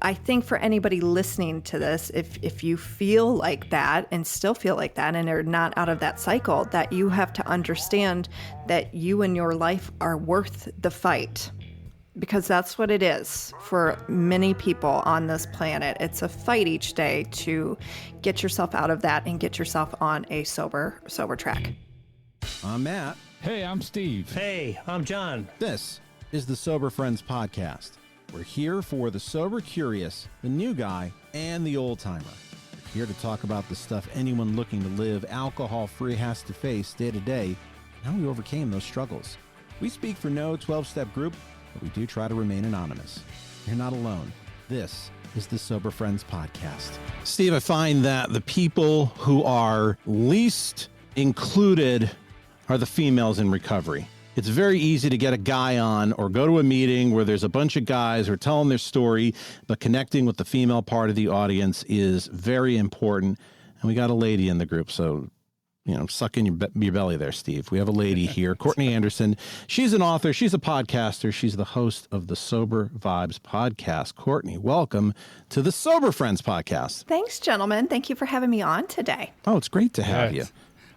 I think for anybody listening to this, if you feel like that and still feel like that and are not out of that cycle, that you have to understand that you and your life are worth the fight. Because that's what it is for many people on this planet. It's a fight each day to get yourself out of that and get yourself on a sober track. I'm Matt. Hey, I'm Steve. Hey, I'm John. This is the Sober Friends Podcast. We're here for the sober curious, the new guy, and the old timer. We're here to talk about the stuff anyone looking to live alcohol-free has to face day to day, and how we overcame those struggles. We speak for no 12-step group, but we do try to remain anonymous. You're not alone. This is the Sober Friends Podcast. Steve, I find that the people who are least included are the females in recovery. It's very easy to get a guy on or go to a meeting where there's a bunch of guys who are telling their story, but connecting with the female part of the audience is very important. And we got a lady in the group, so, suck in your belly there, Steve. We have a lady here, Courtney Anderson. She's an author. She's a podcaster. She's the host of the Sober Vibes podcast. Courtney, welcome to the Sober Friends Podcast. Thanks, gentlemen. Thank you for having me on today. Oh, it's great to have you.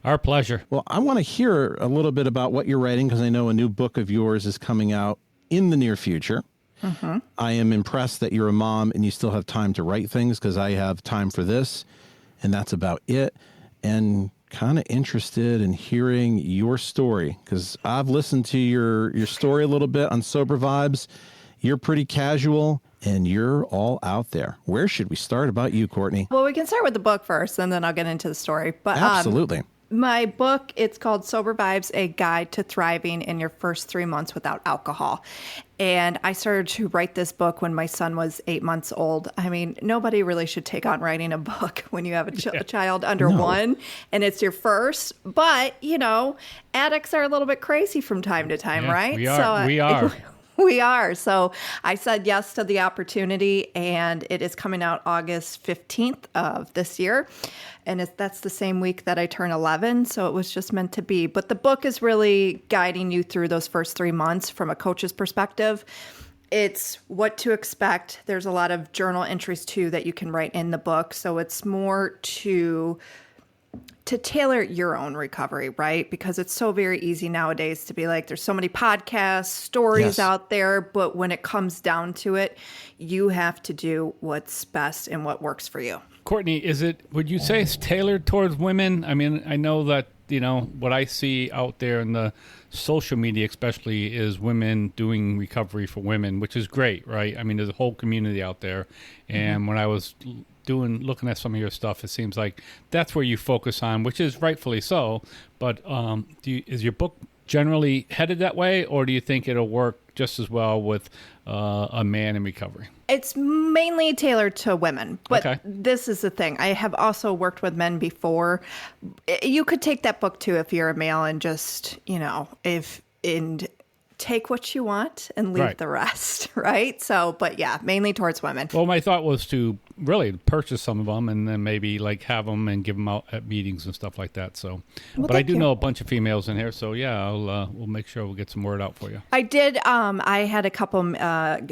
Our pleasure. Well, I want to hear a little bit about what you're writing because I know a new book of yours is coming out in the near future. Mm-hmm. I am impressed that you're a mom and you still have time to write things because I have time for this, and that's about it. And kind of interested in hearing your story because I've listened to your story a little bit on Sober Vibes. You're pretty casual and you're all out there. Where should we start about you, Courtney? Well, we can start with the book first and then I'll get into the story. But absolutely. My book, it's called Sober Vibes, A Guide to Thriving in Your First 3 Months Without Alcohol. And I started to write this book when my son was 8 months old. I mean, nobody really should take on writing a book when you have a child under one and it's your first. But, addicts are a little bit crazy from time to time, right? We are. We are. So I said yes to the opportunity, and it is coming out August 15th of this year. And that's the same week that I turn 11, so it was just meant to be. But the book is really guiding you through those first 3 months from a coach's perspective. It's what to expect. There's a lot of journal entries, too, that you can write in the book. So it's more to tailor your own recovery, right? Because it's so very easy nowadays to be like, there's so many podcasts, stories out there, but when it comes down to it, you have to do what's best and what works for you. Courtney, would you say it's tailored towards women? I mean, I know that, what I see out there in the social media especially is women doing recovery for women, which is great, right? I mean, there's a whole community out there. And when I was looking at some of your stuff, it seems like that's where you focus on, which is rightfully so. But is your book generally headed that way, or do you think it'll work just as well with a man in recovery? It's mainly tailored to women, but This is the thing. I have also worked with men before. You could take that book too if you're a male and just, take what you want and leave the rest, right? So, but yeah, mainly towards women. Well, my thought was to really purchase some of them and then maybe have them and give them out at meetings and stuff like that. So, but I do know a bunch of females in here, so yeah, we'll make sure we'll get some word out for you. I did. I had a couple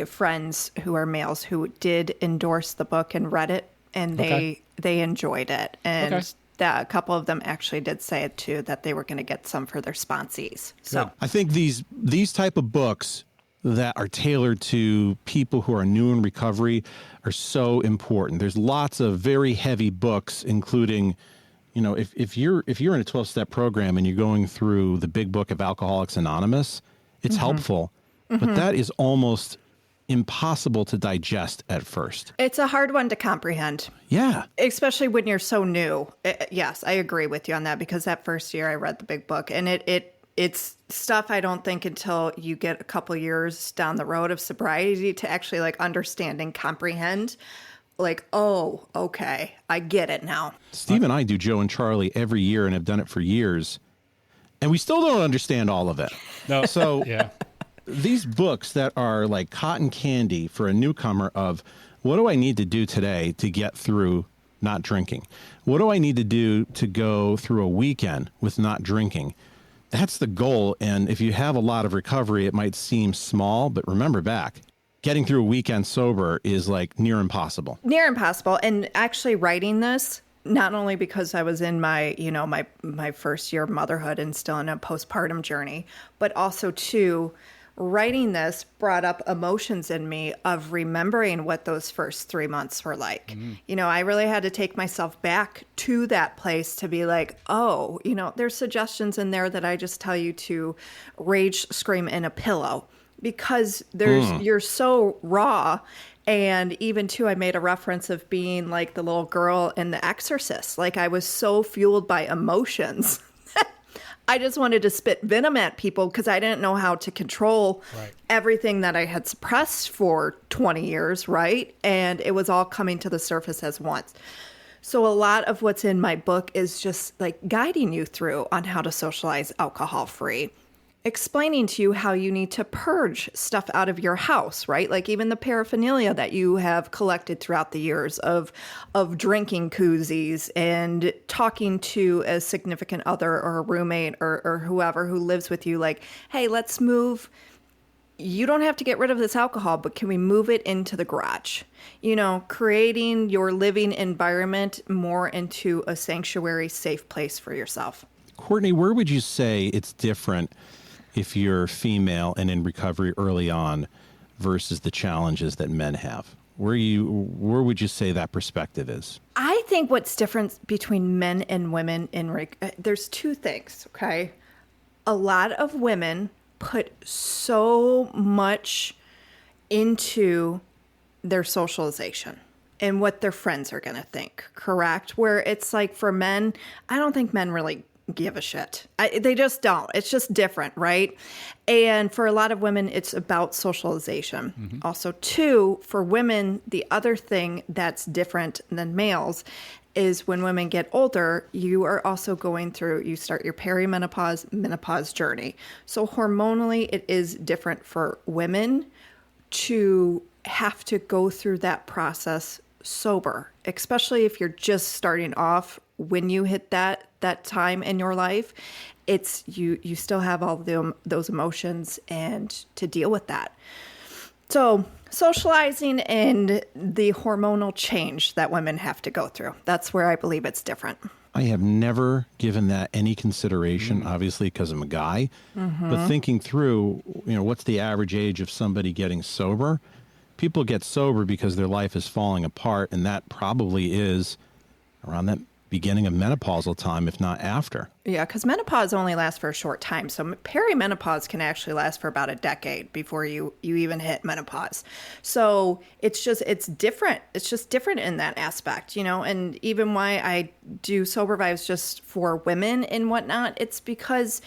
friends who are males who did endorse the book and read it, and they enjoyed it, and. That a couple of them actually did say it too, that they were going to get some for their sponsees. So I think these type of books that are tailored to people who are new in recovery are so important. There's lots of very heavy books, including, if you're in a 12-step program and you're going through the big book of Alcoholics Anonymous, it's helpful, but that is almost impossible to digest at first. It's a hard one to comprehend. Yeah. Especially when you're so new. Yes, I agree with you on that, because that first year I read the big book, and it's stuff I don't think until you get a couple years down the road of sobriety to actually understand and comprehend. Oh, okay, I get it now. Steve and I do Joe and Charlie every year and have done it for years, and we still don't understand all of it. No. So yeah. These books that are like cotton candy for a newcomer of what do I need to do today to get through not drinking? What do I need to do to go through a weekend with not drinking? That's the goal. And if you have a lot of recovery, it might seem small, but remember back, getting through a weekend sober is like near impossible. Near impossible. And actually writing this, not only because I was in my, my first year of motherhood and still in a postpartum journey, but also too, writing this brought up emotions in me of remembering what those first 3 months were like. Mm-hmm. I really had to take myself back to that place to be like, oh, there's suggestions in there that I just tell you to rage scream in a pillow because you're so raw. And even too, I made a reference of being like the little girl in The Exorcist. Like I was so fueled by emotions. I just wanted to spit venom at people because I didn't know how to control everything that I had suppressed for 20 years, right? And it was all coming to the surface as once. So a lot of what's in my book is just like guiding you through on how to socialize alcohol-free. Explaining to you how you need to purge stuff out of your house, right? Like even the paraphernalia that you have collected throughout the years of drinking koozies and talking to a significant other or a roommate or whoever who lives with you, like, hey, let's move. You don't have to get rid of this alcohol, but can we move it into the garage? Creating your living environment more into a sanctuary, safe place for yourself. Courtney, where would you say it's different if you're female and in recovery early on versus the challenges that men have? Where would you say that perspective is? I think what's different between men and women there's two things, okay? A lot of women put so much into their socialization and what their friends are going to think, correct? Where it's like for men, I don't think men really give a shit. They just don't. It's just different, right? And for a lot of women, it's about socialization. Mm-hmm. Also, too, for women, the other thing that's different than males is when women get older, you are also you start your perimenopause, menopause journey. So hormonally, it is different for women to have to go through that process sober, especially if you're just starting off. When you hit that time in your life, it's you still have all those emotions and to deal with that. So socializing and the hormonal change that women have to go through, that's where I believe it's different. I have never given that any consideration, obviously because I'm a guy, but thinking through, what's the average age of somebody getting sober? People get sober because their life is falling apart, and that probably is around that beginning of menopausal time, if not after. Yeah, because menopause only lasts for a short time. So perimenopause can actually last for about a decade before you even hit menopause. So it's different. It's just different in that aspect, and even why I do sober vibes just for women and whatnot, it's because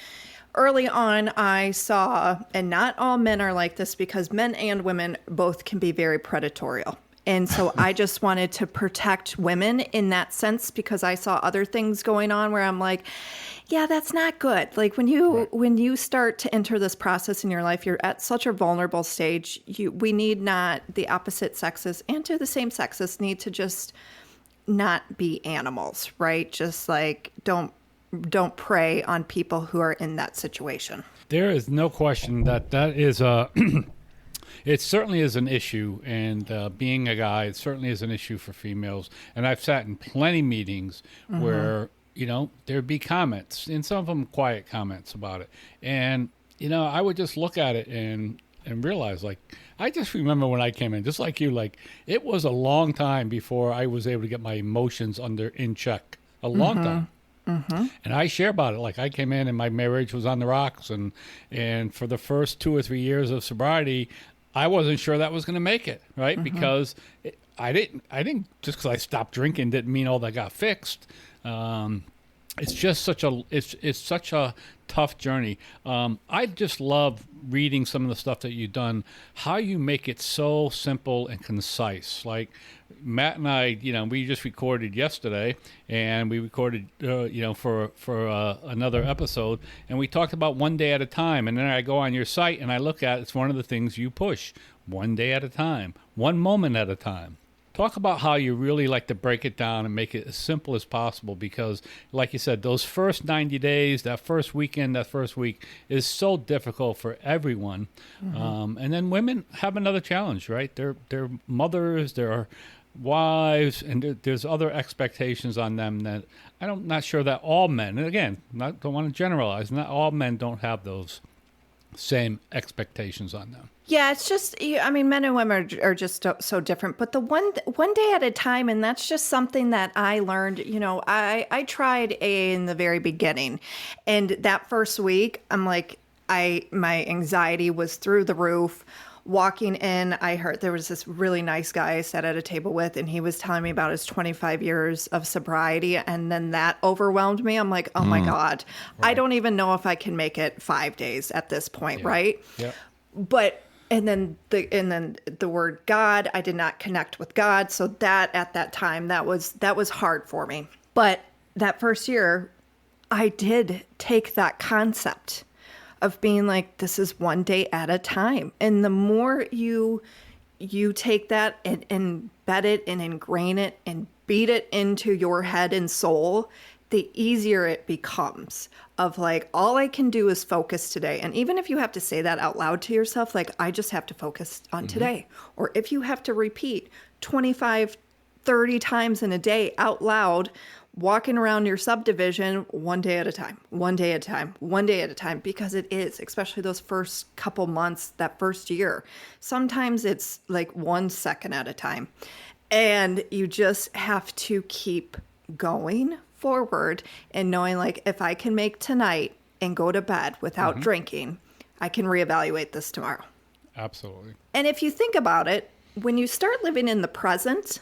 early on I saw, and not all men are like this because men and women both can be very predatory. And so I just wanted to protect women in that sense because I saw other things going on where I'm like, yeah, that's not good. Like when you start to enter this process in your life, you're at such a vulnerable stage. We need not the opposite sexes and to the same sexes need to just not be animals, right? Just like don't prey on people who are in that situation. There is no question that is a it certainly is an issue, and being a guy, it certainly is an issue for females. And I've sat in plenty meetings where, there'd be comments, and some of them quiet comments about it. And, I would just look at it and realize, like, I just remember when I came in, just like you, like, it was a long time before I was able to get my emotions in check. A long time. Mm-hmm. And I share about it. Like I came in and my marriage was on the rocks, and for the first 2 or 3 years of sobriety, I wasn't sure that was going to make it, right? Mm-hmm. Because I didn't just because I stopped drinking didn't mean all that got fixed. It's just such a tough journey. I just love reading some of the stuff that you've done. How you make it so simple and concise. Like Matt and I, we just recorded yesterday, and we recorded, for another episode, and we talked about one day at a time. And then I go on your site and I look at it's one of the things you push: one day at a time, one moment at a time. Talk about how you really like to break it down and make it as simple as possible because, like you said, those first 90 days, that first weekend, that first week is so difficult for everyone. And then women have another challenge, right? They're mothers, they're wives, and there's other expectations on them that I'm not sure that all men, and again, don't want to generalize, not all men don't have those same expectations on them. Yeah, it's just, I mean, men and women are just so different. But the one day at a time, and that's just something that I learned. I tried AA in the very beginning, and that first week, I'm like, my anxiety was through the roof. Walking in, I heard there was this really nice guy I sat at a table with, and he was telling me about his 25 years of sobriety, and then that overwhelmed me. I'm like, oh my God, right. I don't even know if I can make it 5 days at this point, right? Yeah. But and then the word God, I did not connect with God, so that at that time that was hard for me. But that first year, I did take that concept of being like, this is one day at a time. And the more you take that and embed it and ingrain it and beat it into your head and soul, the easier it becomes of like, all I can do is focus today. And even if you have to say that out loud to yourself, like, I just have to focus on today. Or if you have to repeat 25, 30 times in a day out loud, walking around your subdivision one day at a time, one day at a time, one day at a time, because it is, especially those first couple months, that first year. Sometimes it's like 1 second at a time. And you just have to keep going forward and knowing like, if I can make tonight and go to bed without drinking, I can reevaluate this tomorrow. Absolutely. And if you think about it, when you start living in the present,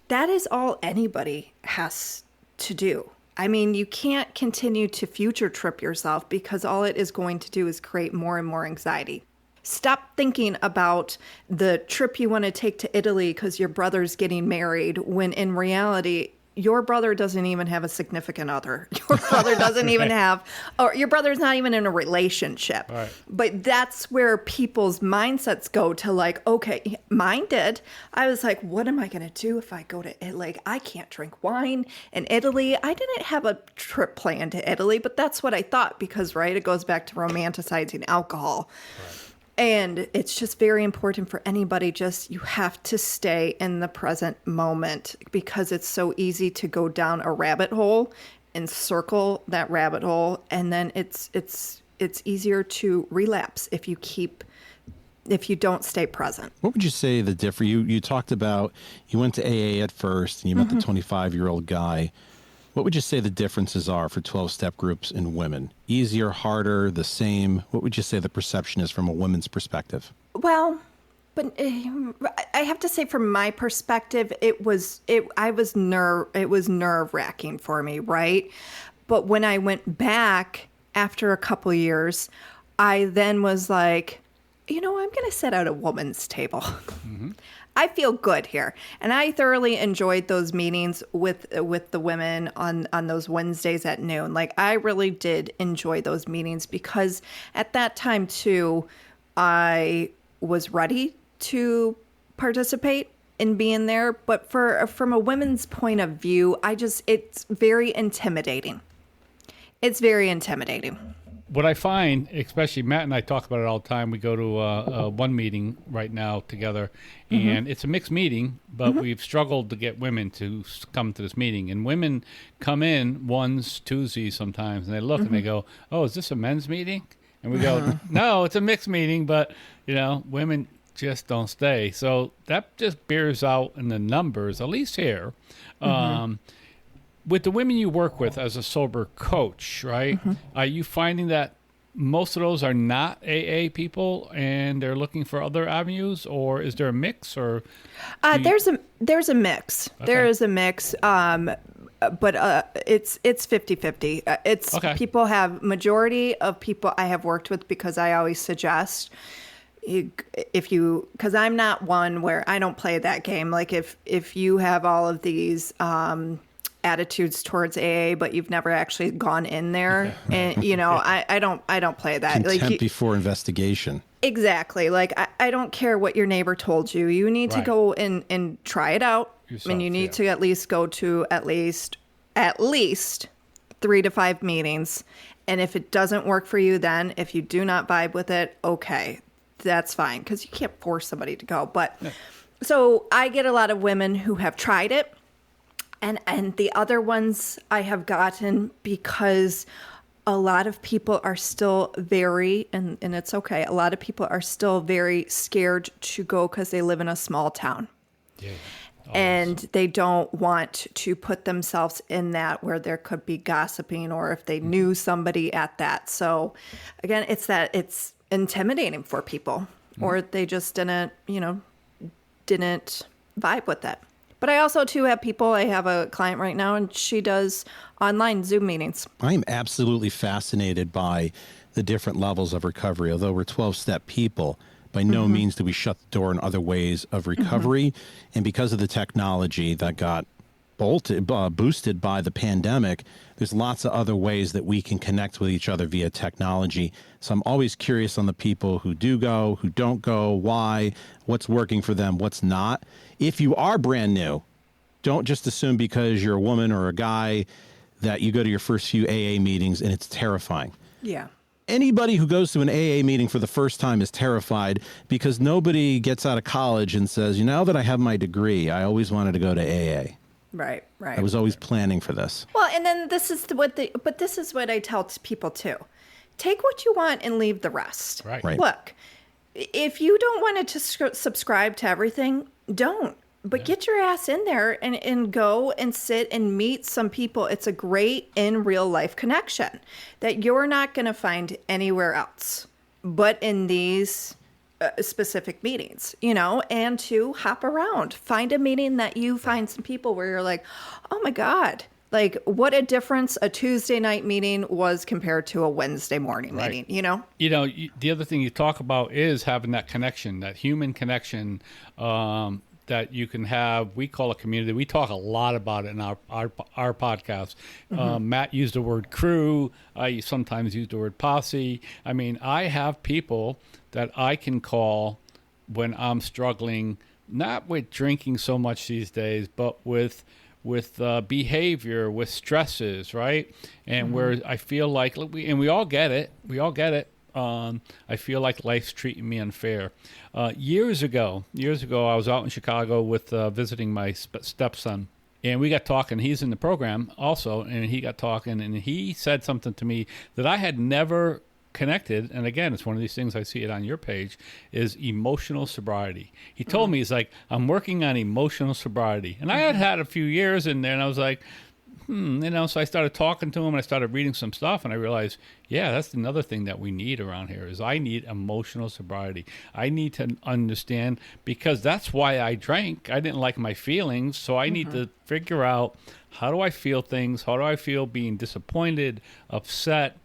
that is all anybody has to do. I mean, you can't continue to future trip yourself because all it is going to do is create more and more anxiety. Stop thinking about the trip you want to take to Italy because your brother's getting married, when in reality, your brother doesn't even have a significant other. Your brother doesn't even have, or your brother's not even in a relationship. Right. But that's where people's mindsets go to like, okay, mine did. I was like, what am I going to do if I go to Italy? Like, I can't drink wine in Italy. I didn't have a trip planned to Italy, but that's what I thought because, right, it goes back to romanticizing alcohol. Right. And it's just very important for anybody, just you have to stay in the present moment because it's so easy to go down a rabbit hole and circle that rabbit hole. And then it's easier to relapse if you don't stay present. What would you say the difference? You talked about you went to AA at first and you met the 25-year-old guy. What would you say the differences are for 12-step groups in women? Easier, harder, the same? What would you say the perception is from a woman's perspective? Well, but I have to say from my perspective, it was nerve-wracking for me, right? But when I went back after a couple years, I then was like, I'm going to sit at a woman's table. I feel good here. And I thoroughly enjoyed those meetings with the women on those Wednesdays at noon. Like, I really did enjoy those meetings because at that time, too, I was ready to participate in being there. But from a women's point of view, it's very intimidating. It's very intimidating. What I find, especially Matt and I talk about it all the time, we go to one meeting right now together, and it's a mixed meeting, but we've struggled to get women to come to this meeting. And women come in ones, twosies sometimes, and they look and they go, oh, is this a men's meeting? And we go, no, it's a mixed meeting, but, women just don't stay. So that just bears out in the numbers, at least here. With the women you work with as a sober coach, right? Are you finding that most of those are not AA people and they're looking for other avenues, or is there a mix? Or there's a mix. Okay. There is a mix, but it's 50-50. It's okay. People have majority of people I have worked with because I always suggest. Because I'm not one where I don't play that game. Like if you have all of these attitudes towards AA, but you've never actually gone in there, and I don't play that. Contempt before investigation. Exactly. Like, I don't care what your neighbor told you. You need to Right. go and try it out. Yourself, and you need yeah. to at least go to at least 3 to 5 meetings. And if it doesn't work for you, then if you do not vibe with it, okay, that's fine. Because you can't force somebody to go. But so I get a lot of women who have tried it. And the other ones I have gotten because a lot of people are still very, and it's okay, a lot of people are still very scared to go because they live in a small town. Yeah. And they don't want to put themselves in that where there could be gossiping or if they knew somebody at that. So again, it's intimidating for people or they just didn't vibe with it. But I also, too, I have a client right now, and she does online Zoom meetings. I'm absolutely fascinated by the different levels of recovery. Although we're 12-step people, by no means do we shut the door on other ways of recovery. And because of the technology that got boosted by the pandemic, there's lots of other ways that we can connect with each other via technology. So I'm always curious on the people who do go, who don't go, why, what's working for them, what's not. If you are brand new, don't just assume because you're a woman or a guy that you go to your first few AA meetings and it's terrifying. Yeah. Anybody who goes to an AA meeting for the first time is terrified because nobody gets out of college and says, now that I have my degree, I always wanted to go to AA. Right. I was always planning for this. Well, and then this is what I tell people too. Take what you want and leave the rest. Right. Look, if you don't want to subscribe to everything, don't. But get your ass in there and go and sit and meet some people. It's a great in real life connection that you're not going to find anywhere else but in these specific meetings, and to hop around. Find a meeting that you find some people where you're like, oh my God, like what a difference a Tuesday night meeting was compared to a Wednesday morning meeting, The other thing you talk about is having that connection, that human connection, that you can have. We call a community. We talk a lot about it in our podcast. Matt used the word crew. I sometimes use the word posse. I mean, I have people that I can call when I'm struggling, not with drinking so much these days, but with behavior, with stresses, right? And where I feel like, we all get it. I feel like life's treating me unfair. Years ago, I was out in Chicago with visiting my stepson, and we got talking. He's in the program also, and he got talking, and he said something to me that I had never connected. And again, it's one of these things, I see it on your page, is emotional sobriety. He told me, he's like, I'm working on emotional sobriety. And I had a few years in there, and I was like, so I started talking to him and I started reading some stuff and I realized, that's another thing that we need around here is I need emotional sobriety. I need to understand, because that's why I drank. I didn't like my feelings. So I need to figure out, how do I feel things? How do I feel being disappointed, upset,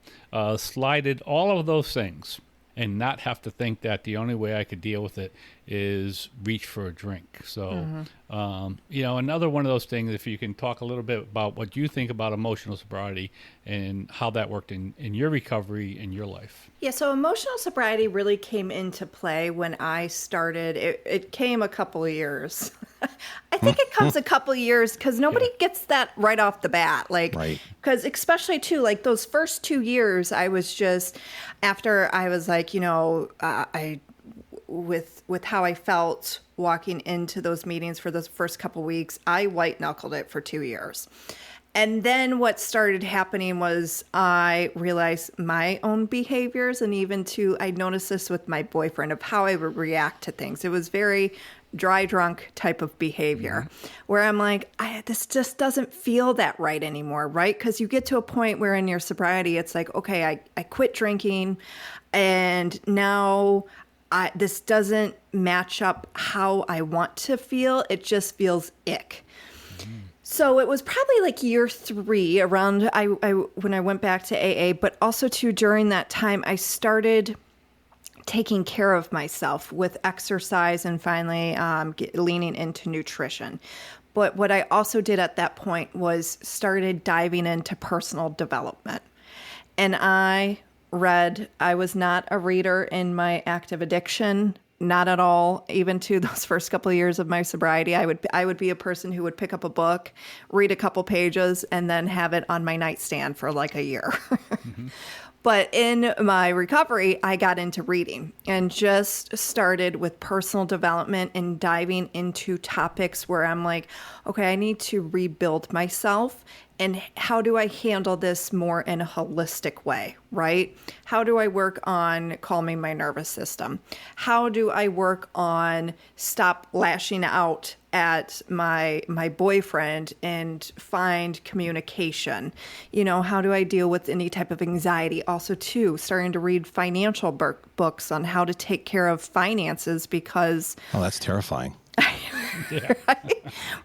slighted, all of those things, and not have to think that the only way I could deal with it is reach for a drink. So, another one of those things, if you can talk a little bit about what you think about emotional sobriety and how that worked in your recovery in your life. Yeah, so emotional sobriety really came into play when I started. It came a couple of years. I think it comes a couple of years because nobody gets that right off the bat. Because especially too, like those first 2 years, I was just, after I was like, with how I felt walking into those meetings for those first couple of weeks, I white knuckled it for 2 years. And then what started happening was I realized my own behaviors, and I noticed this with my boyfriend, of how I would react to things. It was very dry drunk type of behavior where I'm like, this just doesn't feel that right anymore, right? Because you get to a point where in your sobriety, it's like, okay, I quit drinking and now this doesn't match up how I want to feel. It just feels ick. So it was probably like year 3 around when I went back to AA, but also too during that time, I started taking care of myself with exercise and finally leaning into nutrition. But what I also did at that point was started diving into personal development. And I read. I was not a reader in my active addiction. Not at all. Even to those first couple of years of my sobriety, I would be a person who would pick up a book, read a couple pages, and then have it on my nightstand for like a year. But in my recovery, I got into reading and just started with personal development and diving into topics where I'm like, okay, I need to rebuild myself. And how do I handle this more in a holistic way, right? How do I work on calming my nervous system? How do I work on stop lashing out at my boyfriend and find communication? How do I deal with any type of anxiety? Also, too, starting to read financial books on how to take care of finances because... Oh, that's terrifying.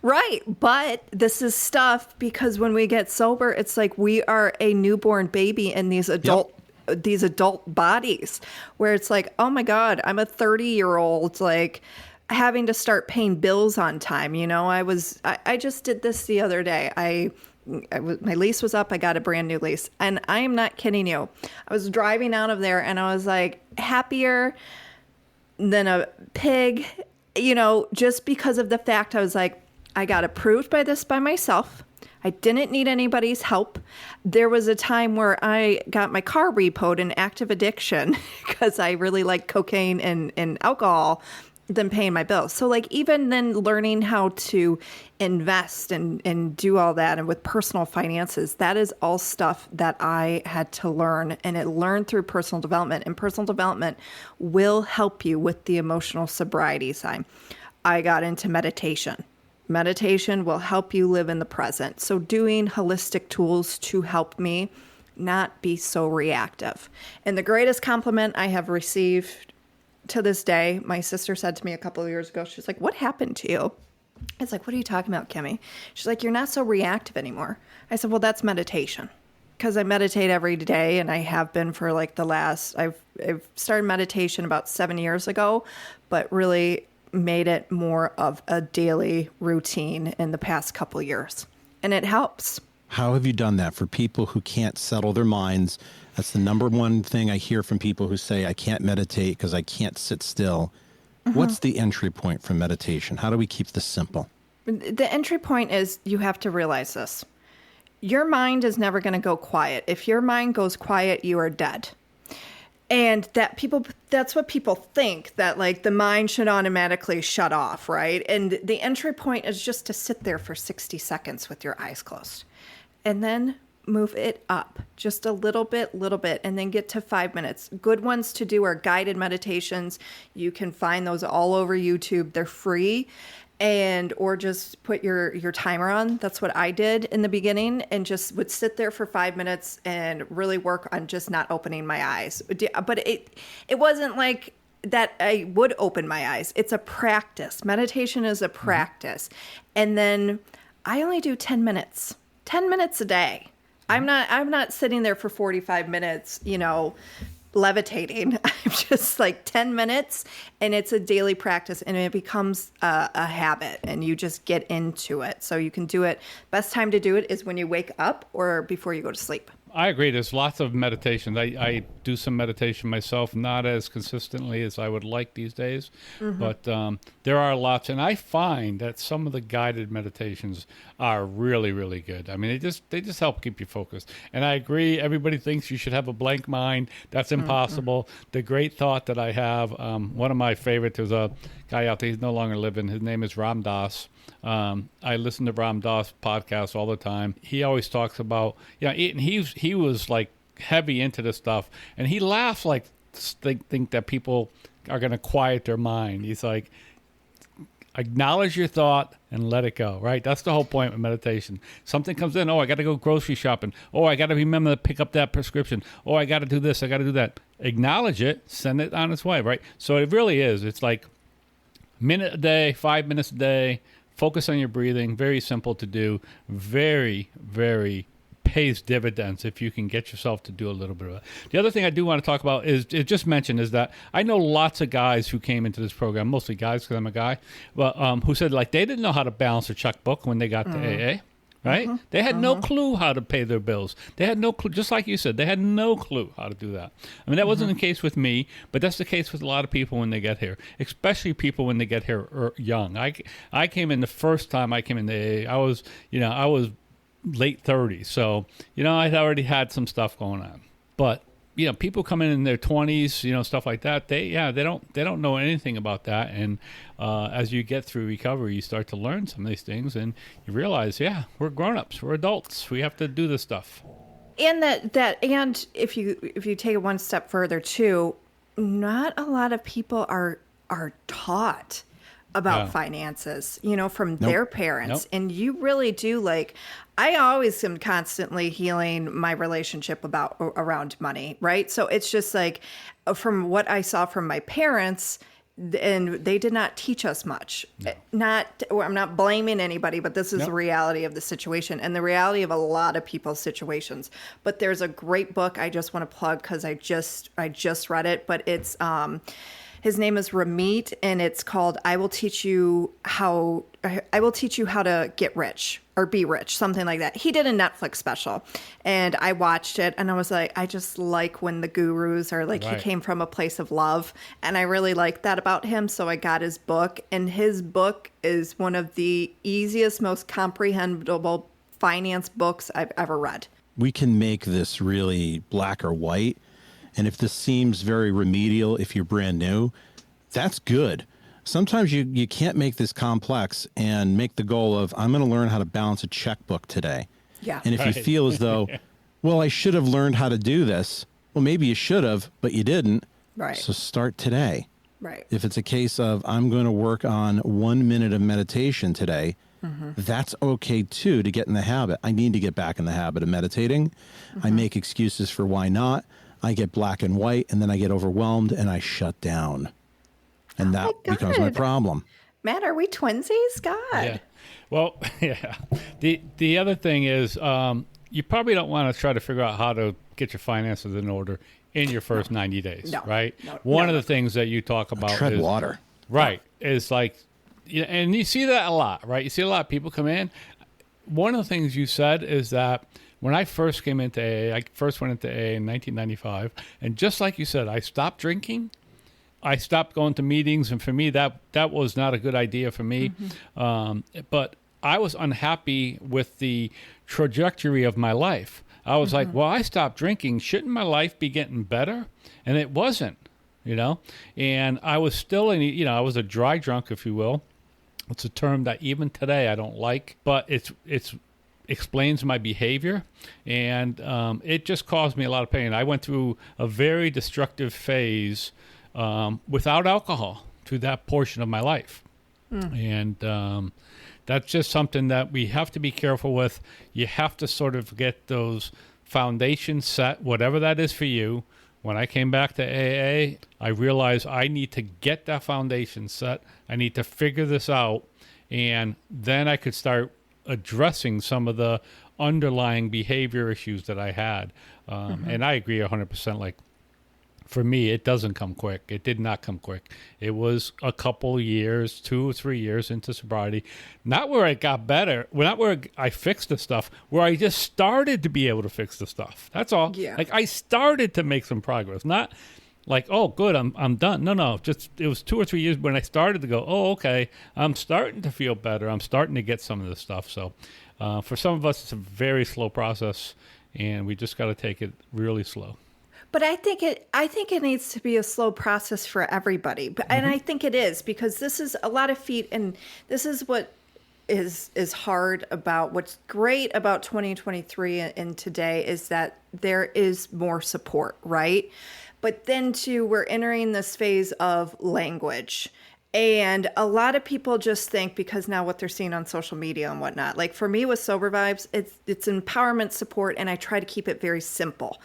Right. But this is stuff because when we get sober, it's like we are a newborn baby in these adult bodies where it's like, oh my God, I'm a 30-year-old, like having to start paying bills on time. I just did this the other day. My lease was up. I got a brand new lease, and I am not kidding you. I was driving out of there and I was like happier than a pig. Just because of the fact I was like, I got approved by this by myself. I didn't need anybody's help. There was a time where I got my car repoed in active addiction because I really like cocaine and alcohol than paying my bills. So like even then learning how to invest and do all that and with personal finances, that is all stuff that I had to learn, and it learned through personal development, and personal development will help you with the emotional sobriety side. I got into meditation. Meditation will help you live in the present. So doing holistic tools to help me not be so reactive. And the greatest compliment I have received to this day, my sister said to me a couple of years ago, she's like, what happened to you? I was like, what are you talking about, Kimmy? She's like, you're not so reactive anymore. I said, well, that's meditation. Because I meditate every day, and I have been for like I've started meditation about 7 years ago, but really made it more of a daily routine in the past couple of years. And it helps. How have you done that for people who can't settle their minds? That's the number one thing I hear from people who say, I can't meditate because I can't sit still. Mm-hmm. What's the entry point for meditation? How do we keep this simple? The entry point is you have to realize this. Your mind is never going to go quiet. If your mind goes quiet, you are dead. And that's what people think, that like the mind should automatically shut off, right? And the entry point is just to sit there for 60 seconds with your eyes closed. And then move it up just a little bit, and then get to 5 minutes. Good ones to do are guided meditations. You can find those all over YouTube. They're free. Or just put your timer on. That's what I did in the beginning, and just would sit there for 5 minutes and really work on just not opening my eyes. But it wasn't like that I would open my eyes. It's a practice. Meditation is a practice. And then I only do 10 minutes. 10 minutes a day. I'm not sitting there for 45 minutes, levitating. I'm just like 10 minutes, and it's a daily practice, and it becomes a habit, and you just get into it. So you can do it. Best time to do it is when you wake up or before you go to sleep. I agree. There's lots of meditations. I do some meditation myself, not as consistently as I would like these days, but there are lots. And I find that some of the guided meditations are really, really good. I mean, they just help keep you focused. And I agree. Everybody thinks you should have a blank mind. That's impossible. The great thought that I have, one of my favorites, there's a guy out there, he's no longer living. His name is Ram Dass. I listen to Ram Dass podcasts all the time. He always talks about, and he was like heavy into this stuff, and he laughs like think that people are going to quiet their mind. He's like, acknowledge your thought and let it go, right? That's the whole point of meditation. Something comes in, I got to go grocery shopping. I got to remember to pick up that prescription. I got to do this, I got to do that. Acknowledge it, send it on its way, right? So it really is. It's like minute a day, 5 minutes a day. Focus on your breathing. Very simple to do. Very, very pays dividends if you can get yourself to do a little bit of it. The other thing I do want to talk about is, it just mentioned, is that I know lots of guys who came into this program, mostly guys because I'm a guy, but who said like they didn't know how to balance a checkbook when they got to AA. right? They had no clue how to pay their bills. They had no clue, just like you said, they had no clue how to do that. I mean, that wasn't the case with me, but that's the case with a lot of people when they get here, especially people when they get here young. I came in the first time I came into AA, I was late 30s. So, I'd already had some stuff going on. But, people come in their 20s, stuff like that. They don't know anything about that. And as you get through recovery, you start to learn some of these things, and you realize, we're grown-ups, we're adults, we have to do this stuff. And and if you take it one step further too, not a lot of people are taught about finances, from their parents. And you really do, I always am constantly healing my relationship around money, right? So it's just from what I saw from my parents, and they did not teach us much. No. I'm not blaming anybody, but this is the reality of the situation and the reality of a lot of people's situations. But there's a great book I just want to plug because I just read it, but it's his name is Ramit, and it's called I Will Teach You How to Get Rich or Be Rich, something like that. He did a Netflix special, and I watched it, and I was like, I just like when the gurus are he came from a place of love, and I really like that about him, so I got his book, and his book is one of the easiest, most comprehensible finance books I've ever read. We can make this really black or white. And if this seems very remedial, if you're brand new, that's good. Sometimes you can't make this complex and make the goal of, I'm going to learn how to balance a checkbook today. Yeah. And if you feel as though, well, I should have learned how to do this. Well, maybe you should have, but you didn't. Right. So start today. Right. If it's a case of, I'm going to work on 1 minute of meditation today, that's okay too, to get in the habit. I need to get back in the habit of meditating. I make excuses for why not. I get black and white, and then I get overwhelmed, and I shut down. And that becomes my problem. Matt, are we twinsies? God. Yeah. Well, yeah. The other thing is you probably don't want to try to figure out how to get your finances in order in your first 90 days, right? One of the things that you talk about tread is water. Right. Is and you see that a lot, right? You see a lot of people come in. One of the things you said is that when I first came into AA, I first went into AA in 1995, and just like you said, I stopped drinking. I stopped going to meetings, and for me, that was not a good idea for me. But I was unhappy with the trajectory of my life. I was like, well, I stopped drinking. Shouldn't my life be getting better? And it wasn't, And I was still I was a dry drunk, if you will. It's a term that even today I don't like, but it's explains my behavior, and it just caused me a lot of pain. I went through a very destructive phase without alcohol to that portion of my life. And that's just something that we have to be careful with. You have to sort of get those foundations set, whatever that is for you. When I came back to AA, I realized I need to get that foundation set. I need to figure this out, and then I could start addressing some of the underlying behavior issues that I had. And I agree 100%. For me, it doesn't come quick. It did not come quick. It was a couple years, 2 or 3 years into sobriety. Not where it got better. Not where I fixed the stuff. Where I just started to be able to fix the stuff. That's all. Yeah. I started to make some progress. Not oh, good, I'm done. No. Just it was 2 or 3 years when I started to go, oh, okay, I'm starting to feel better. I'm starting to get some of this stuff. So for some of us, it's a very slow process, and we just got to take it really slow. But I think it needs to be a slow process for everybody. And I think it is, because this is a lot of feet, and this is what is hard about what's great about 2023 and today is that there is more support, right? But then too, we're entering this phase of language. And a lot of people just think, because now what they're seeing on social media and whatnot, for me with Sober Vibes, it's empowerment support, and I try to keep it very simple.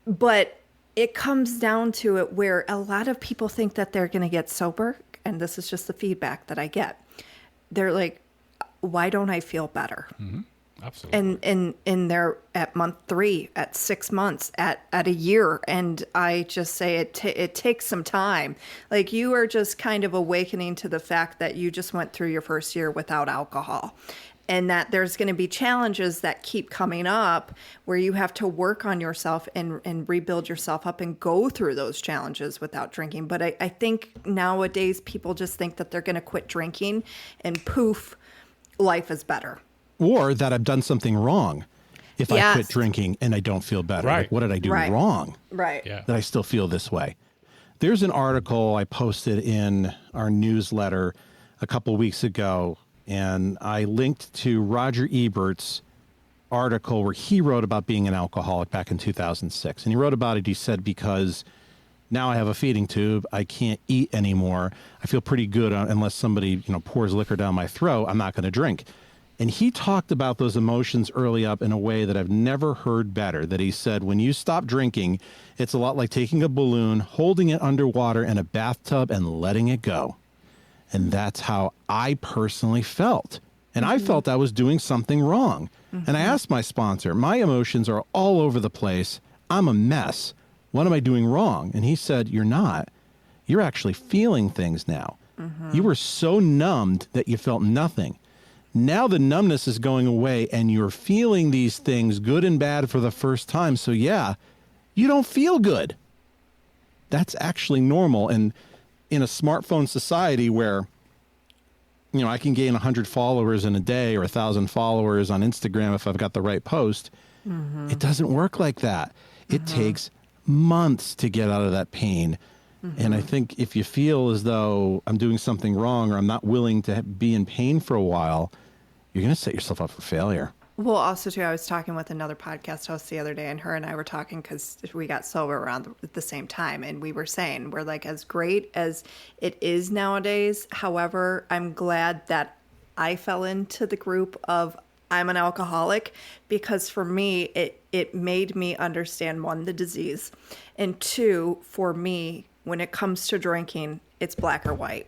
But it comes down to it where a lot of people think that they're going to get sober, and this is just the feedback that I get. They're like, why don't I feel better? Absolutely. And they're at month 3, at 6 months, at a year. And I just say it takes some time. Like, you are just kind of awakening to the fact that you just went through your first year without alcohol, and that there's going to be challenges that keep coming up where you have to work on yourself and rebuild yourself up and go through those challenges without drinking. But I think nowadays people just think that they're going to quit drinking and poof, life is better. Or that I've done something wrong if I quit Yes. drinking and I don't feel better. Right. Like, what did I do Right. wrong Right. Yeah. that I still feel this way? There's an article I posted in our newsletter a couple weeks ago, and I linked to Roger Ebert's article where he wrote about being an alcoholic back in 2006. And he wrote about it, he said, because now I have a feeding tube, I can't eat anymore. I feel pretty good unless somebody, pours liquor down my throat, I'm not going to drink. And he talked about those emotions early up in a way that I've never heard better. That he said, when you stop drinking, it's a lot like taking a balloon, holding it underwater in a bathtub and letting it go. And that's how I personally felt. And I felt I was doing something wrong. And I asked my sponsor, my emotions are all over the place. I'm a mess. What am I doing wrong? And he said, you're not. You're actually feeling things now. You were so numbed that you felt nothing. Now the numbness is going away and you're feeling these things, good and bad, for the first time. So yeah, you don't feel good. That's actually normal. And in a smartphone society where, I can gain 100 followers in a day or 1,000 followers on Instagram if I've got the right post, it doesn't work like that. It takes months to get out of that pain. And I think if you feel as though I'm doing something wrong or I'm not willing to be in pain for a while, you're going to set yourself up for failure. Well, also, too, I was talking with another podcast host the other day, and her and I were talking because we got sober around the same time. And we were saying, we're like, as great as it is nowadays, however, I'm glad that I fell into the group of I'm an alcoholic, because for me, it made me understand, 1, the disease, and 2, for me, when it comes to drinking, it's black or white.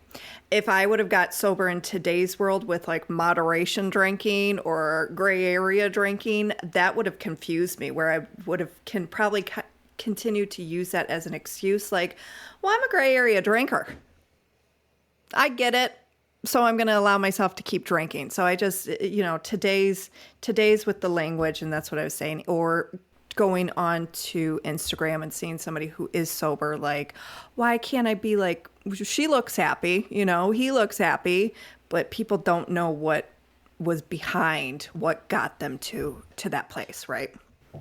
If I would have got sober in today's world with like moderation drinking or gray area drinking, that would have confused me, where I would have probably continue to use that as an excuse. Like, well, I'm a gray area drinker. I get it. So I'm going to allow myself to keep drinking. So I just, today's with the language, and that's what I was saying, or going on to Instagram and seeing somebody who is sober, like, why can't I be like, she looks happy, he looks happy, but people don't know what was behind what got them to that place, right?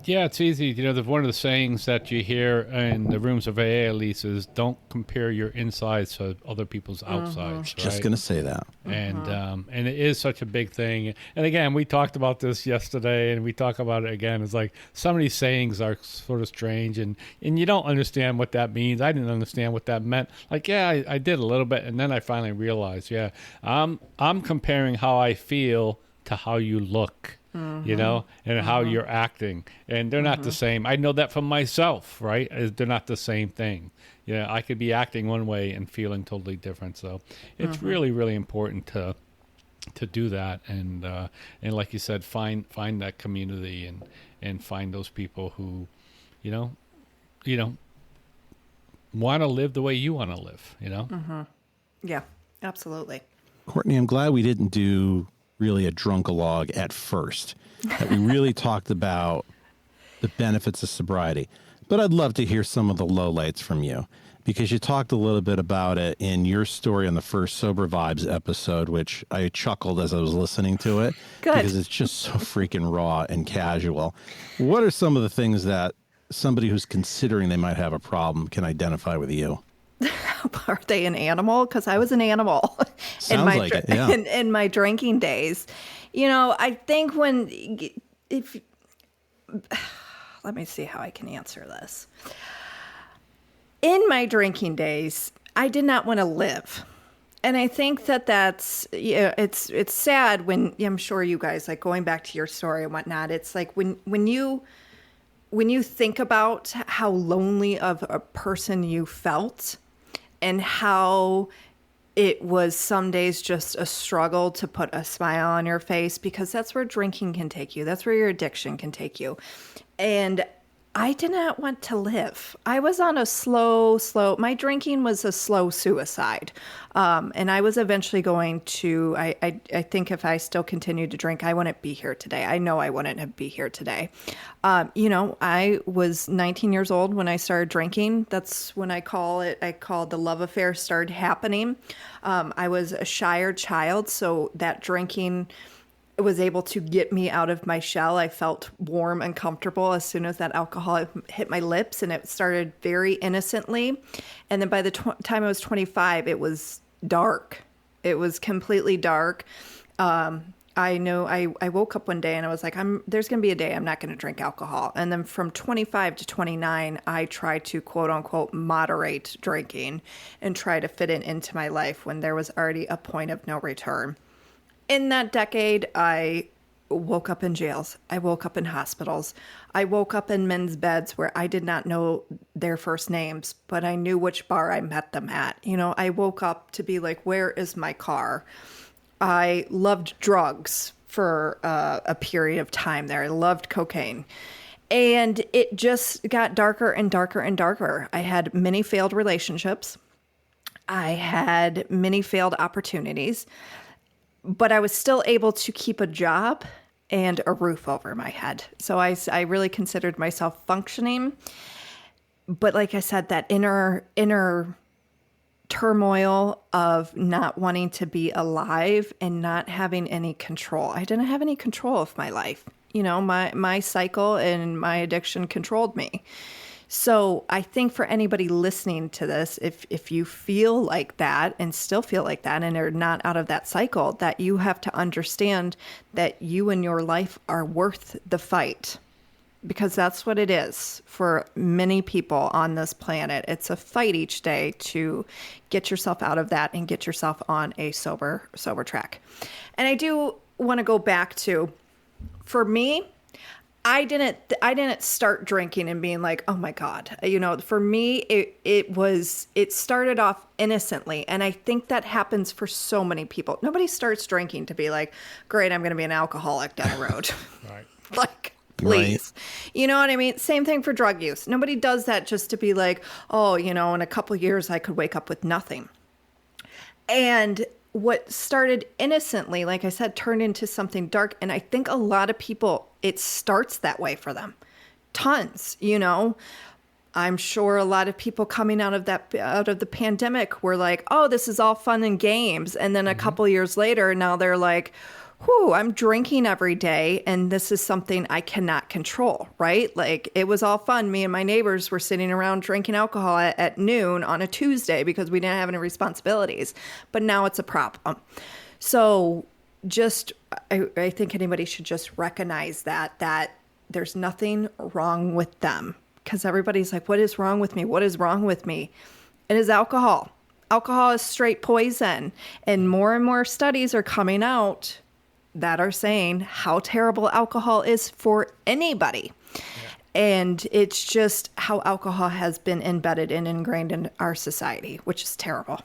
Yeah, it's easy. One of the sayings that you hear in the rooms of AA, at least, is don't compare your insides to other people's outsides. Just right? going to say that. And it is such a big thing. And again, we talked about this yesterday, and we talk about it again. It's like some of these sayings are sort of strange, and you don't understand what that means. I didn't understand what that meant. Like, yeah, I did a little bit, and then I finally realized, I'm comparing how I feel to how you look. And how you're acting. And they're not the same. I know that from myself, right? They're not the same thing. I could be acting one way and feeling totally different. So it's really, really important to do that. And like you said, find that community and find those people who, want to live the way you want to live, Yeah, absolutely. Courtney, I'm glad we didn't do really a drunkalog at first, that we really talked about the benefits of sobriety. But I'd love to hear some of the lowlights from you, because you talked a little bit about it in your story on the first Sober Vibes episode, which I chuckled as I was listening to it. Good. Because it's just so freaking raw and casual. What are some of the things that somebody who's considering they might have a problem can identify with you? Are they an animal? Because I was an animal Sounds like it, yeah. in my drinking days. I think let me see how I can answer this. In my drinking days, I did not want to live. And I think that's, it's sad when, I'm sure you guys, like, going back to your story and whatnot, it's like when you think about how lonely of a person you felt, and how it was some days just a struggle to put a smile on your face, because that's where drinking can take you. That's where your addiction can take you. And I did not want to live. I was on a slow, my drinking was a slow suicide. And I was eventually going to, I think if I still continued to drink, I wouldn't be here today. I know I wouldn't be here today. I was 19 years old when I started drinking. That's when I call the love affair started happening. I was a shyer child, so that drinking was able to get me out of my shell. I felt warm and comfortable as soon as that alcohol hit my lips, and it started very innocently. And then by the time I was 25, it was dark. It was completely dark. I know I woke up one day and I was like, there's going to be a day I'm not going to drink alcohol. And then from 25 to 29, I tried to quote unquote moderate drinking and try to fit it into my life when there was already a point of no return. In that decade, I woke up in jails. I woke up in hospitals. I woke up in men's beds where I did not know their first names, but I knew which bar I met them at. I woke up to be like, where is my car? I loved drugs for a period of time there. I loved cocaine. And it just got darker and darker and darker. I had many failed relationships. I had many failed opportunities. But I was still able to keep a job and a roof over my head. So I really considered myself functioning. But like I said, that inner turmoil of not wanting to be alive and not having any control. I didn't have any control of my life. My cycle and my addiction controlled me. So I think for anybody listening to this, if you feel like that and still feel like that and are not out of that cycle, that you have to understand that you and your life are worth the fight, because that's what it is for many people on this planet. It's a fight each day to get yourself out of that and get yourself on a sober track. And I do want to go back to, for me, I didn't start drinking and being like, oh my God, for me, it started off innocently. And I think that happens for so many people. Nobody starts drinking to be like, great, I'm going to be an alcoholic down the road. Right. Like, please. Right. You know what I mean? Same thing for drug use. Nobody does that just to be like, oh, in a couple of years I could wake up with nothing. And what started innocently, like I said, turned into something dark. And I think a lot of people, it starts that way for them. Tons, I'm sure a lot of people coming out of the pandemic were like, oh, this is all fun and games. And then a couple years later, now they're like, whew, I'm drinking every day, and this is something I cannot control, right? Like, it was all fun. Me and my neighbors were sitting around drinking alcohol at noon on a Tuesday because we didn't have any responsibilities. But now it's a problem. So I think anybody should just recognize that there's nothing wrong with them, because everybody's like, what is wrong with me? What is wrong with me? It is alcohol. Alcohol is straight poison. And more studies are coming out that are saying how terrible alcohol is for anybody. Yeah. And it's just how alcohol has been embedded and ingrained in our society, which is terrible.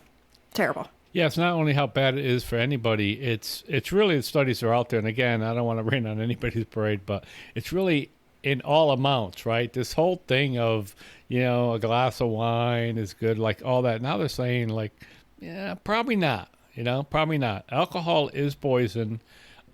Terrible. Yeah, it's not only how bad it is for anybody, it's really, the studies are out there. And again, I don't want to rain on anybody's parade, but it's really in all amounts, right? This whole thing of, a glass of wine is good, like all that. Now they're saying like, yeah, probably not, probably not. Alcohol is poison.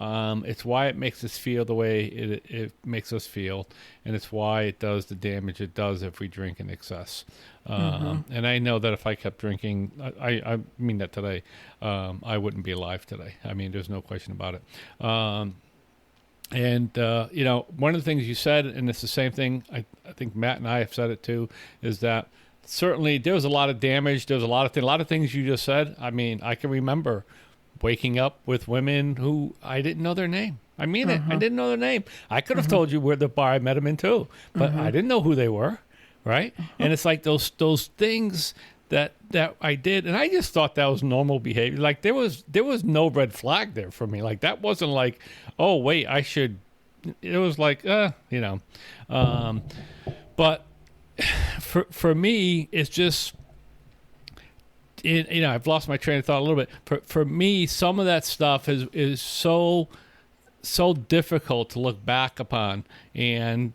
It's why it makes us feel the way it makes us feel, and it's why it does the damage it does if we drink in excess. And I know that if I kept drinking, I mean that today, I wouldn't be alive today. I mean, there's no question about it. One of the things you said, and it's the same thing, I think Matt and I have said it too, is that certainly there was a lot of damage. There was a lot of things you just said. I mean, I can remember waking up with women who I didn't know their name. I mean it. I didn't know their name. I could have told you where the bar I met them in too, but I didn't know who they were, right? And it's like those things that I did, and I just thought that was normal behavior. Like there was no red flag there for me. Like that wasn't like, oh wait, I should. It was like, but for me, it's just I've lost my train of thought a little bit. For me, some of that stuff is so difficult to look back upon, and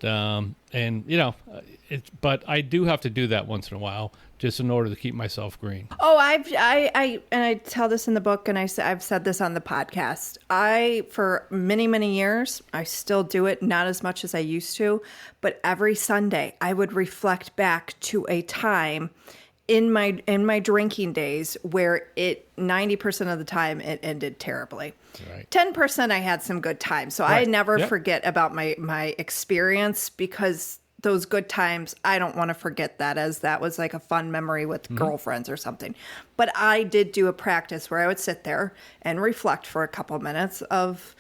but I do have to do that once in a while, just in order to keep myself green. Oh, I tell this in the book, and I've said this on the podcast. For many, many years, I still do it, not as much as I used to, but every Sunday I would reflect back to a time in my drinking days where 90% of the time it ended terribly. Right. 10% I had some good times. So right. I never forget about my experience, because those good times, I don't want to forget that, as that was like a fun memory with girlfriends or something. But I did do a practice where I would sit there and reflect for a couple minutes of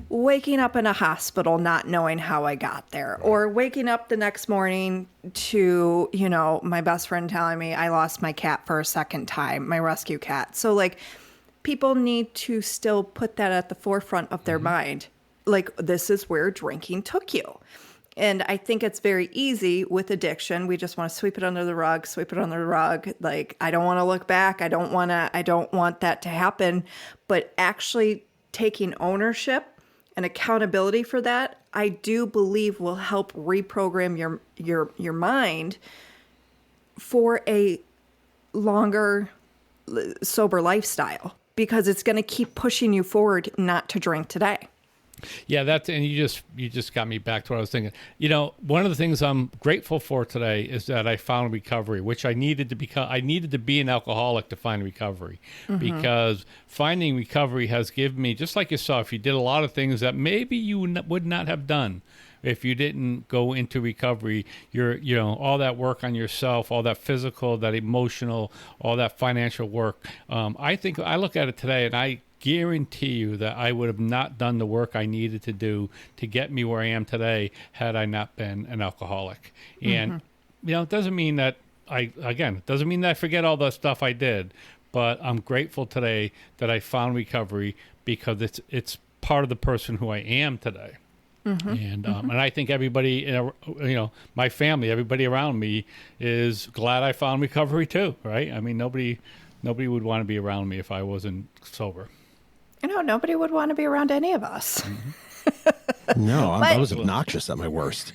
waking up in a hospital not knowing how I got there, or waking up the next morning to, my best friend telling me I lost my cat for a second time, my rescue cat. So like, people need to still put that at the forefront of their mind. Like, this is where drinking took you. And I think it's very easy with addiction. We just want to sweep it under the rug. Like, I don't want to look back. I don't want that to happen. But actually taking ownership and accountability for that, I do believe will help reprogram your mind for a longer sober lifestyle, because it's going to keep pushing you forward not to drink today. Yeah, and you just got me back to what I was thinking. One of the things I'm grateful for today is that I found recovery, which I needed to become. I needed to be an alcoholic to find recovery, because finding recovery has given me, just like yourself, you did a lot of things that maybe you would not have done if you didn't go into recovery. All that work on yourself, all that physical, that emotional, all that financial work. I think I look at it today, and I guarantee you that I would have not done the work I needed to do to get me where I am today had I not been an alcoholic. And it doesn't mean that I forget all the stuff I did, but I'm grateful today that I found recovery, because it's part of the person who I am today. And I think everybody, my family, everybody around me is glad I found recovery too, right? I mean, nobody would want to be around me if I wasn't sober. Nobody would want to be around any of us. No, I was obnoxious at my worst.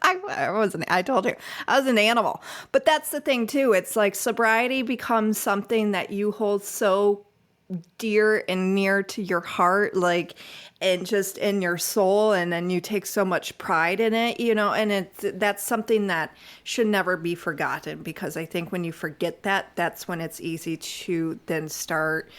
I wasn't. I told you, I was an animal. But that's the thing too. It's like sobriety becomes something that you hold so dear and near to your heart, like, and just in your soul, and then you take so much pride in it, and that's something that should never be forgotten, because I think when you forget that, that's when it's easy to then start,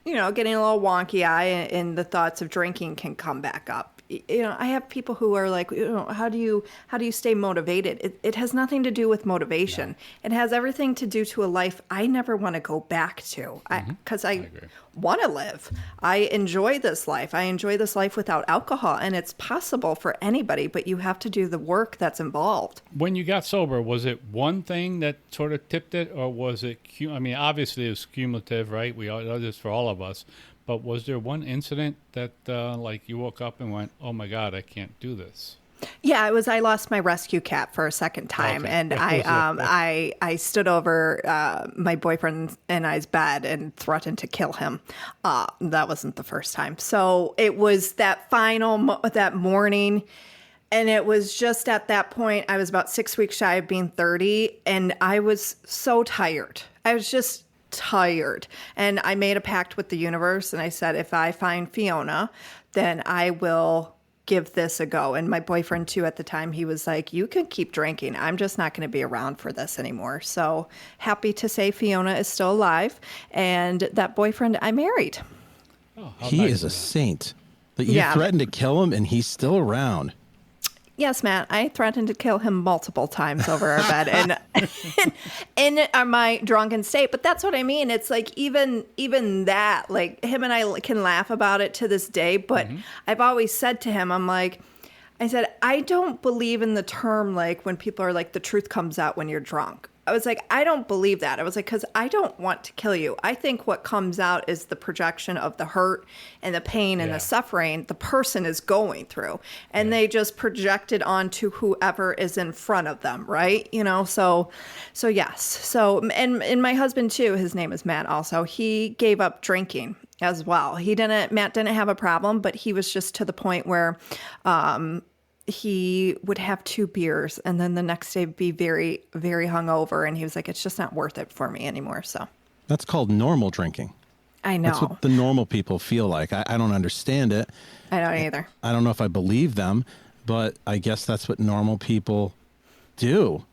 getting a little wonky eye, and the thoughts of drinking can come back up. I have people who are like, how do you stay motivated? It has nothing to do with motivation. No. It has everything to do to a life I never want to go back to, because I want to live. I enjoy this life. I enjoy this life without alcohol, and it's possible for anybody, but you have to do the work that's involved. When you got sober, was it one thing that sort of tipped it, or was it, obviously it was cumulative, right? We all know this for all of us. But was there one incident that, you woke up and went, "Oh my God, I can't do this"? Yeah, it was. I lost my rescue cat for a second time, and I stood over my boyfriend and I's bed and threatened to kill him. That wasn't the first time. So it was that that morning, and it was just at that point I was about 6 weeks shy of being 30, and I was so tired. I was just tired. And I made a pact with the universe, and I said, if I find Fiona, then I will give this a go. And my boyfriend too, at the time, he was like, you can keep drinking. I'm just not going to be around for this anymore. So happy to say Fiona is still alive. And that boyfriend I married. Oh, he is a saint. But you threatened to kill him, and he's still around. Yes, Matt, I threatened to kill him multiple times over our bed and in my drunken state. But that's what I mean. It's like even that, like, him and I can laugh about it to this day. But I've always said to him, I said, I don't believe in the term, like, when people are like, the truth comes out when you're drunk. I was like, I don't believe that. I was like, because I don't want to kill you. I think what comes out is the projection of the hurt and the pain and the suffering the person is going through. And they just project it onto whoever is in front of them, right? You know, so yes. So, and my husband too, his name is Matt also, he gave up drinking as well. Matt didn't have a problem, but he was just to the point where, he would have 2 beers and then the next day be very, very hungover. And he was like, it's just not worth it for me anymore. So That's called normal drinking. I know. That's what the normal people feel like. I don't understand it. I don't either. I don't know if I believe them, but I guess that's what normal people do.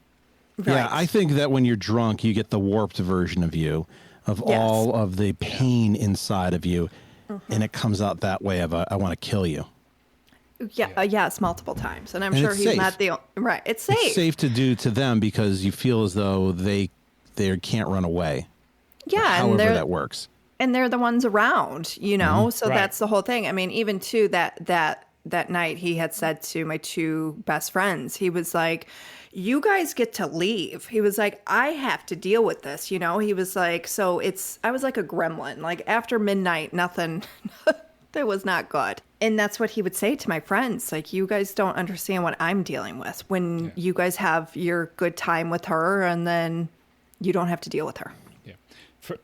Right. Yeah, I think that when you're drunk, you get the warped version of you, of all of the pain inside of you, and it comes out that way of I want to kill you. Yeah, yes, multiple times. And I'm And sure it's he's safe. not the right. It's safe. It's safe to do to them because you feel as though they can't run away. Yeah, However and that works. and they're the ones around, you know. So Right. that's the whole thing. I mean, even too that night he had said to my 2 best friends, he was like, you guys get to leave. He was like, I have to deal with this, you know. He was like, so I was like a gremlin. Like after midnight, nothing that was not good. And that's what he would say to my friends. Like, you guys don't understand what I'm dealing with when you guys have your good time with her and then you don't have to deal with her. Yeah.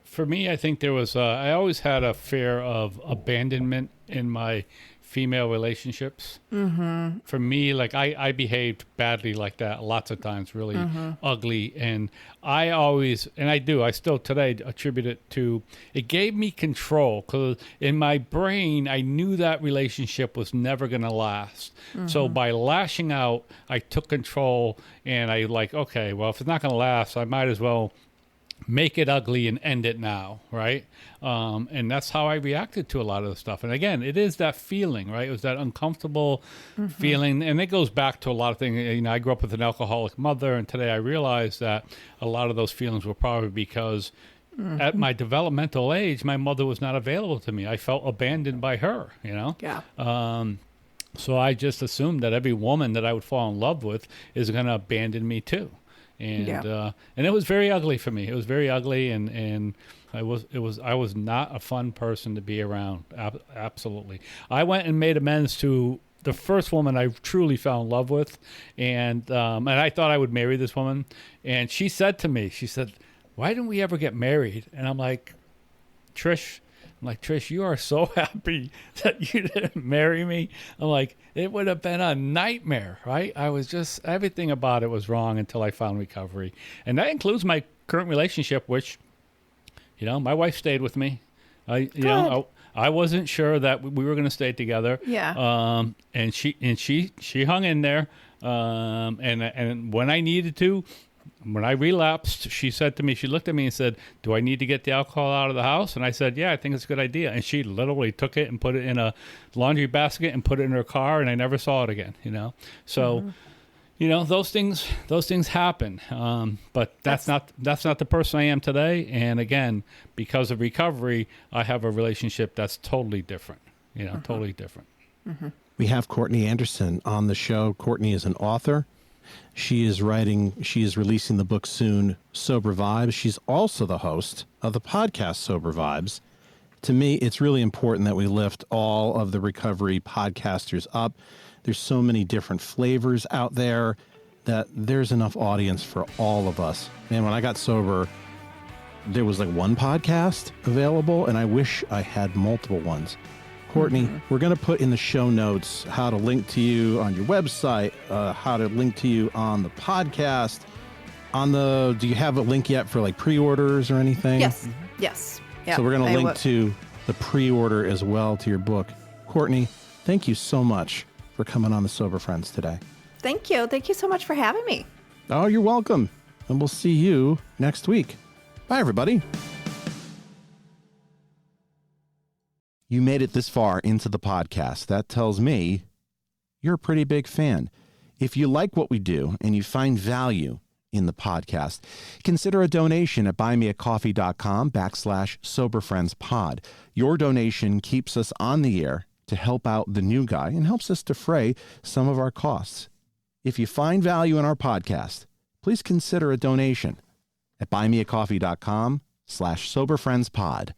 For me, I think there was, I always had a fear of abandonment in my female relationships. Mm-hmm. For me, like I behaved badly like that lots of times, really ugly. And I always, and I still today attribute it to, it gave me control because in my brain, I knew that relationship was never going to last. So by lashing out, I took control and I like, okay, well, if it's not going to last, I might as well make it ugly and end it now, right? And that's how I reacted to a lot of the stuff. And again, it is that feeling, right? It was that uncomfortable feeling. And it goes back to a lot of things. You know, I grew up with an alcoholic mother, and today I realize that a lot of those feelings were probably because at my developmental age, my mother was not available to me. I felt abandoned by her, you know? Yeah. So I just assumed that every woman that I would fall in love with is going to abandon me too. And and it was very ugly for me. It was very ugly, and I was not a fun person to be around. Absolutely, I went and made amends to the first woman I truly fell in love with, and I thought I would marry this woman. And she said to me, she said, "Why didn't we ever get married?" And I'm like, Trish, you are so happy that you didn't marry me. I'm like, it would have been a nightmare, right? I was just, everything about it was wrong until I found recovery. And that includes my current relationship, which, you know, my wife stayed with me. I wasn't sure that we were going to stay together. Yeah. And she hung in there. And when I needed to, when I relapsed, she said to me, she looked at me and said, do I need to get the alcohol out of the house? And I said, yeah, I think it's a good idea. And she literally took it and put it in a laundry basket and put it in her car, and I never saw it again, you know? So, you know, those things happen. But that's not the person I am today. And again, because of recovery, I have a relationship that's totally different, you know, totally different. We have Courtney Anderson on the show. Courtney is an author. She is releasing the book soon, Sober Vibes. She's also the host of the podcast Sober Vibes. To me, it's really important that we lift all of the recovery podcasters up. There's so many different flavors out there that there's enough audience for all of us. Man, when I got sober, there was like one podcast available, and I wish I had multiple ones. Courtney, we're going to put in the show notes how to link to you on your website, how to link to you on the podcast. Do you have a link yet for like pre-orders or anything? Yes. Yes. Yep. So we're going to link to the pre-order as well to your book. Courtney, thank you so much for coming on the Sober Friends today. Thank you. Thank you so much for having me. Oh, you're welcome. And we'll see you next week. Bye, everybody. You made it this far into the podcast. That tells me you're a pretty big fan. If you like what we do and you find value in the podcast, consider a donation at buymeacoffee.com/soberfriendspod. Your donation keeps us on the air to help out the new guy and helps us defray some of our costs. If you find value in our podcast, please consider a donation. at buymeacoffee.com/soberfriendspod.